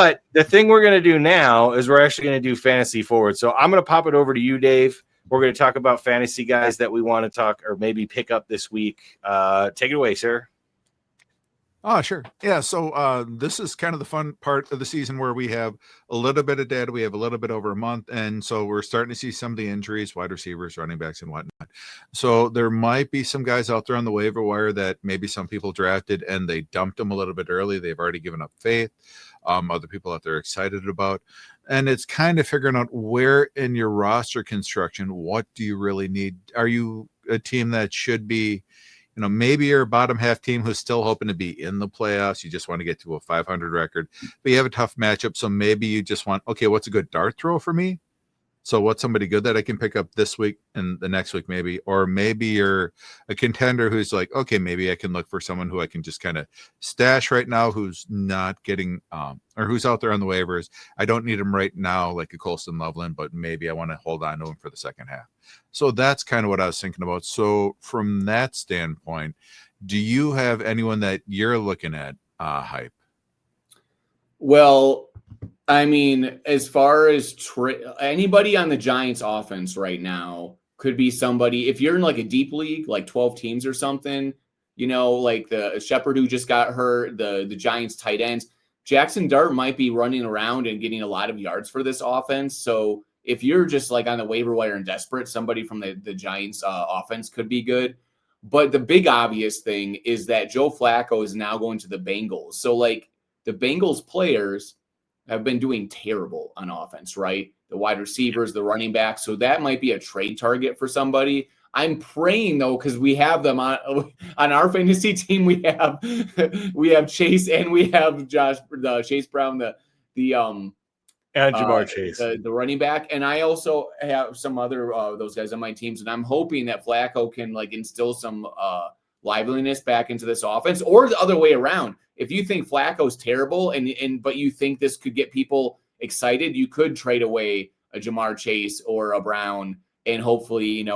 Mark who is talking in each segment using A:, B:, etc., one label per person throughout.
A: But the thing we're going to do now is we're actually going to do fantasy forward. So I'm going to pop it over to you, Dave. We're going to talk about fantasy guys that we want to talk or maybe pick up this week. Take it away, sir.
B: Oh, sure. Yeah. So this is kind of the fun part of the season where we have a little bit of data. We have a little bit over a month. And so we're starting to see some of the injuries, wide receivers, running backs, and whatnot. So there might be some guys out there on the waiver wire that maybe some people drafted and they dumped them a little bit early. They've already given up faith. Other people out there excited about. And it's kind of figuring out where in your roster construction, what do you really need? Are you a team that should be, maybe you're a bottom half team who's still hoping to be in the playoffs. You just want to get to a 500 record, but you have a tough matchup. So maybe you just want, okay, what's a good dart throw for me? So what's somebody good that I can pick up this week and the next week maybe, or maybe you're a contender who's like, okay, maybe I can look for someone who I can just kind of stash right now who's not getting or who's out there on the waivers. I don't need him right now like a Colston Loveland, but maybe I want to hold on to him for the second half. So that's kind of what I was thinking about. So from that standpoint, do you have anyone that you're looking at hype?
C: Well, I mean, as far as anybody on the Giants offense right now could be somebody, if you're in like a deep league, like 12 teams or something, like the Shepard who just got hurt, the Giants tight ends, Jackson Dart might be running around and getting a lot of yards for this offense. So if you're just like on the waiver wire and desperate, somebody from the Giants offense could be good. But the big obvious thing is that Joe Flacco is now going to the Bengals. So like the Bengals players have been doing terrible on offense, right? The wide receivers, the running backs. So that might be a trade target for somebody. I'm praying though, because we have them on our fantasy team. We have Chase and we have Chase Brown,
A: and Jamar Chase,
C: the running back, and I also have some other those guys on my teams, and I'm hoping that Flacco can like instill some liveliness back into this offense, or the other way around. If you think Flacco's terrible but you think this could get people excited, you could trade away a Jamar Chase or a Brown, and hopefully,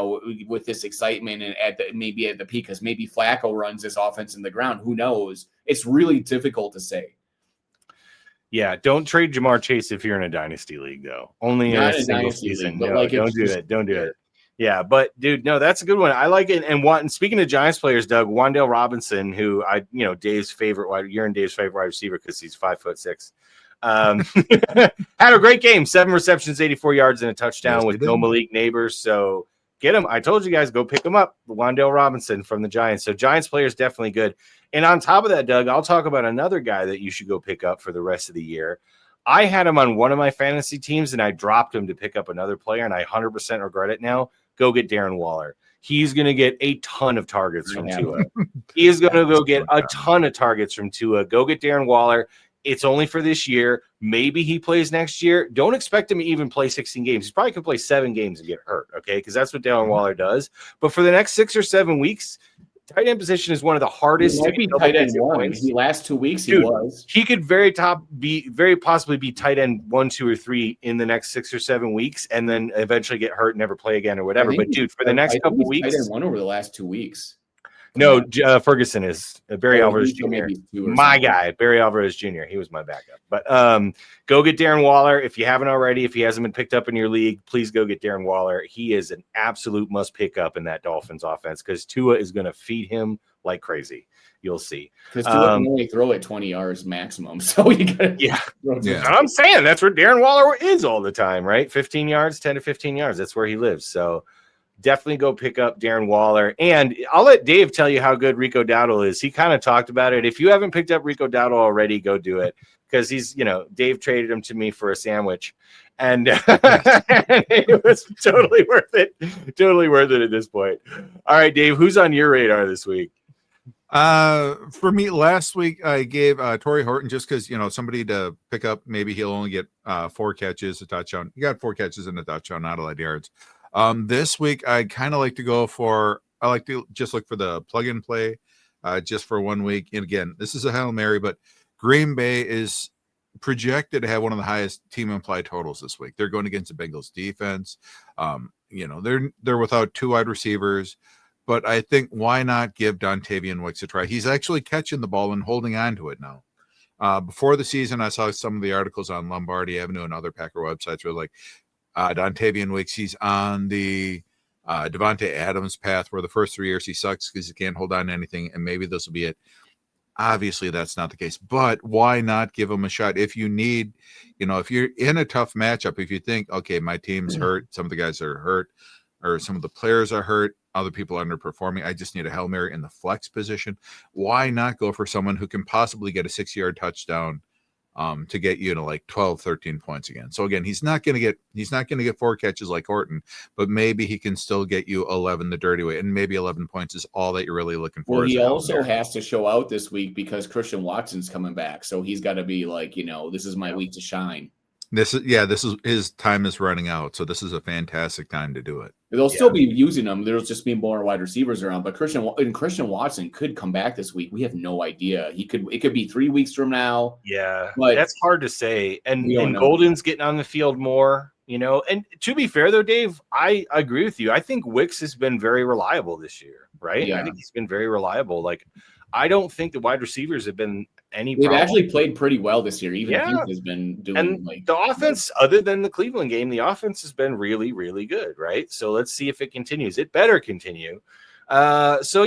C: with this excitement and maybe at the peak, because maybe Flacco runs this offense in the ground. Who knows? It's really difficult to say.
A: Yeah, don't trade Jamar Chase if you're in a dynasty league, though. Only in a single season. No, like don't do it. Don't do it. Yeah, but dude, no, that's a good one. I like it. And speaking of Giants players, Doug, Wan'Dale Robinson, who Dave's favorite wide receiver because he's 5'6". Had a great game, 7 receptions, 84 yards, and a touchdown with no Malik Neighbors. So get him. I told you guys, go pick him up. Wan'Dale Robinson from the Giants. So Giants players definitely good. And on top of that, Doug, I'll talk about another guy that you should go pick up for the rest of the year. I had him on one of my fantasy teams, and I dropped him to pick up another player, and I 100% regret it now. Go get Darren Waller. He's going to get a ton of targets from Tua. He is going to go get a ton of targets from Tua. Go get Darren Waller. It's only for this year. Maybe he plays next year. Don't expect him to even play 16 games. He probably could play 7 games and get hurt, okay? Because that's what Darren Waller does. But for the next 6 or 7 weeks, tight end position is one of the hardest.
C: He might be tight end 1. The last 2 weeks he was.
A: He could very possibly be tight end 1, 2, or 3 in the next 6 or 7 weeks, and then eventually get hurt and never play again or whatever. But dude, for the next couple weeks,
C: tight end 1 over the last 2 weeks.
A: No, Ferguson is Barry Alvarez Jr. My guy, Barry Alvarez Jr. He was my backup. But go get Darren Waller if you haven't already. If he hasn't been picked up in your league, please go get Darren Waller. He is an absolute must pick up in that Dolphins offense because Tua is going to feed him like crazy. You'll see.
C: Because Tua can only throw it 20 yards maximum. So you got
A: to I'm saying that's where Darren Waller is all the time, right? 15 yards, 10 to 15 yards. That's where he lives. So definitely go pick up Darren Waller. And I'll let Dave tell you how good Rico Dowdle is. He kind of talked about it. If you haven't picked up Rico Dowdle already, go do it. Because he's, Dave traded him to me for a sandwich. And it was totally worth it. Totally worth it at this point. All right, Dave, who's on your radar this week?
B: For me, last week I gave Torrey Horton just because, somebody to pick up. Maybe he'll only get 4 catches, a touchdown. He got 4 catches and a touchdown, not a lot of yards. This week, I kind of like to I like to just look for the plug and play just for 1 week. And again, this is a Hail Mary, but Green Bay is projected to have one of the highest team implied totals this week. They're going against the Bengals defense. They're without 2 wide receivers, but I think why not give Dontavian Wicks a try? He's actually catching the ball and holding on to it now. Before the season, I saw some of the articles on Lombardi Avenue and other Packer websites where like Dontavian Wicks, he's on the Devontae Adams path where the first 3 years he sucks because he can't hold on to anything, and maybe this will be it. Obviously, that's not the case, but why not give him a shot? If you need, if you're in a tough matchup, if you think, okay, my team's hurt, some of the guys are hurt, or some of the players are hurt, other people are underperforming, I just need a Hail Mary in the flex position. Why not go for someone who can possibly get a 6-yard touchdown to get you to like 12, 13 points again? So again, he's not going to get 4 catches like Horton, but maybe he can still get you 11 the dirty way, and maybe 11 points is all that you're really looking for.
C: Well, he also has to show out this week because Christian Watson's coming back, so he's got to be like, this is my week to shine.
B: This is his time is running out, so this is a fantastic time to do it.
C: They'll still be using them. There'll just be more wide receivers around, but Christian Watson could come back this week. We have no idea. It could be 3 weeks from now.
A: Yeah, but that's hard to say. And Golden's getting on the field more, And to be fair, though, Dave, I agree with you. I think Wicks has been very reliable this year, right?
C: Yeah.
A: I think he's been very reliable. Like, I don't think the wide receivers have been any
C: They've
A: problem.
C: actually played pretty well this year. Even Heath has been doing.
A: And the offense, other than the Cleveland game, the offense has been really, really good, right? So let's see if it continues. It better continue. So